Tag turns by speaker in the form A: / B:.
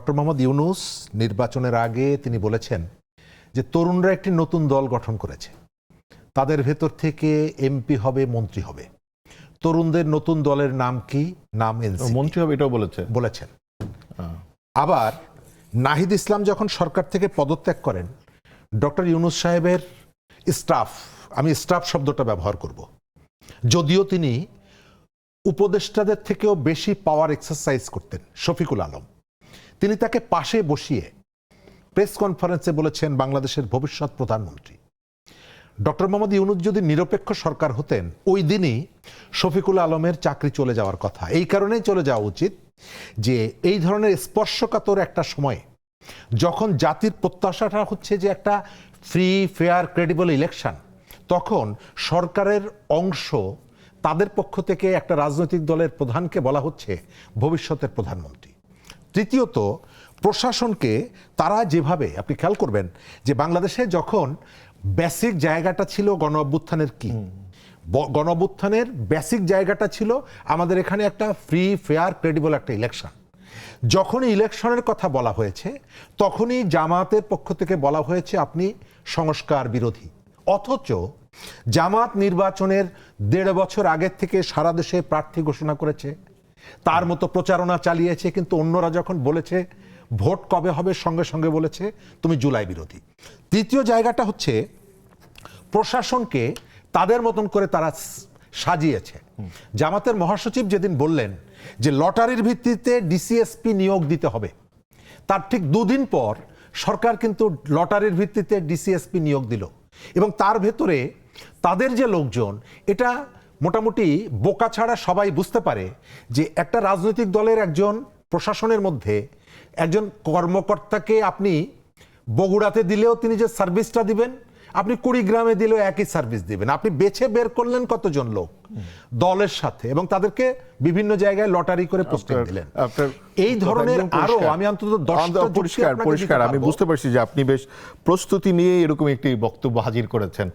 A: Doctor Mohammad Yunus নির্বাচনের আগে তিনি বলেছেন যে তরুণরা একটি নতুন দল গঠন করেছে, তাদের ভেতর থেকে এমপি হবে, মন্ত্রী হবে। তরুণদের নতুন দলের নাম কি? নাম এনসিপি।
B: মন্ত্রী হবে এটাও
A: বলেছেন। আবার নাহিদ ইসলাম যখন সরকার থেকে পদত্যাগ করেন, ডক্টর ইউনূস সাহেবের স্টাফ, আমি স্টাফ শব্দটা ব্যবহার করব, যদিও তিনি উপদেষ্টাদের থেকেও বেশি পাওয়ার এক্সারসাইজ করতেন, শফিকুল আলম, তিনি তাকে পাশে বসিয়ে প্রেস কনফারেন্সে বলেছেন বাংলাদেশের ভবিষ্যৎ প্রধানমন্ত্রী। ডক্টর মোহাম্মদ ইউনূস যদি নিরপেক্ষ সরকার হতেন, ওই দিনই শফিকুল আলমের চাকরি চলে যাওয়ার কথা। এই কারণেই চলে যাওয়া উচিত যে এই ধরনের স্পর্শকাতর একটা সময়ে, যখন জাতির প্রত্যাশাটা হচ্ছে যে একটা ফ্রি, ফেয়ার, ক্রেডিবল ইলেকশন, তখন সরকারের অংশ তাদের পক্ষ থেকে একটা রাজনৈতিক দলের প্রধানকে বলা হচ্ছে ভবিষ্যতের প্রধানমন্ত্রী। তৃতীয়ত, প্রশাসনকে তারা যেভাবে, আপনি খেয়াল করবেন যে বাংলাদেশে যখন বেসিক জায়গাটা ছিল গণ অভ্যুত্থানের, কি গণ অভ্যুত্থানের বেসিক জায়গাটা ছিল আমাদের এখানে একটা ফ্রি, ফেয়ার, ক্রেডিবল একটা ইলেকশন। যখনই ইলেকশনের কথা বলা হয়েছে, তখনই জামায়াতের পক্ষ থেকে বলা হয়েছে আপনি সংস্কার বিরোধী। অথচ জামাত নির্বাচনের 1.5 বছর আগের থেকে সারা দেশে প্রার্থী ঘোষণা করেছে, তার মতো প্রচারণা চালিয়েছে, কিন্তু অন্যরা যখন বলেছে ভোট কবে হবে, সঙ্গে সঙ্গে বলেছে তুমি জুলাই বিরোধী। তৃতীয় জায়গাটা হচ্ছে প্রশাসনকে তাদের মতন করে তারা সাজিয়েছে। জামাতের মহাসচিব যেদিন বললেন যে লটারির ভিত্তিতে ডিসিএসপি নিয়োগ দিতে হবে, তার ঠিক 2 দিন পর সরকার কিন্তু লটারির ভিত্তিতে ডিসিএসপি নিয়োগ দিল। এবং তার ভেতরে তাদের যে লোকজন, এটা মোটামুটি বোকা ছাড়া সবাই বুঝতে পারে যে একটা রাজনৈতিক দলের একজন প্রশাসনের মধ্যে একজন কর্মকর্তাকে আপনি বগুড়াতে দিলেও তিনি যে সার্ভিসটা দিবেন, আপনি কুড়িগ্রামে দিলেও একই সার্ভিস দিবেন। আপনি বেছে বের করলেন কতজন লোক দলের সাথে, এবং তাদেরকে বিভিন্ন জায়গায় লটারি করে পোস্টিং দিলেন। এই ধরনের আরো আমি অন্তত 10টা
B: পরিষ্কার আমি বুঝতে পারছি যে আপনি বেশ প্রস্তুতি নিয়ে এরকম একটি বক্তব্য হাজির করেছেন।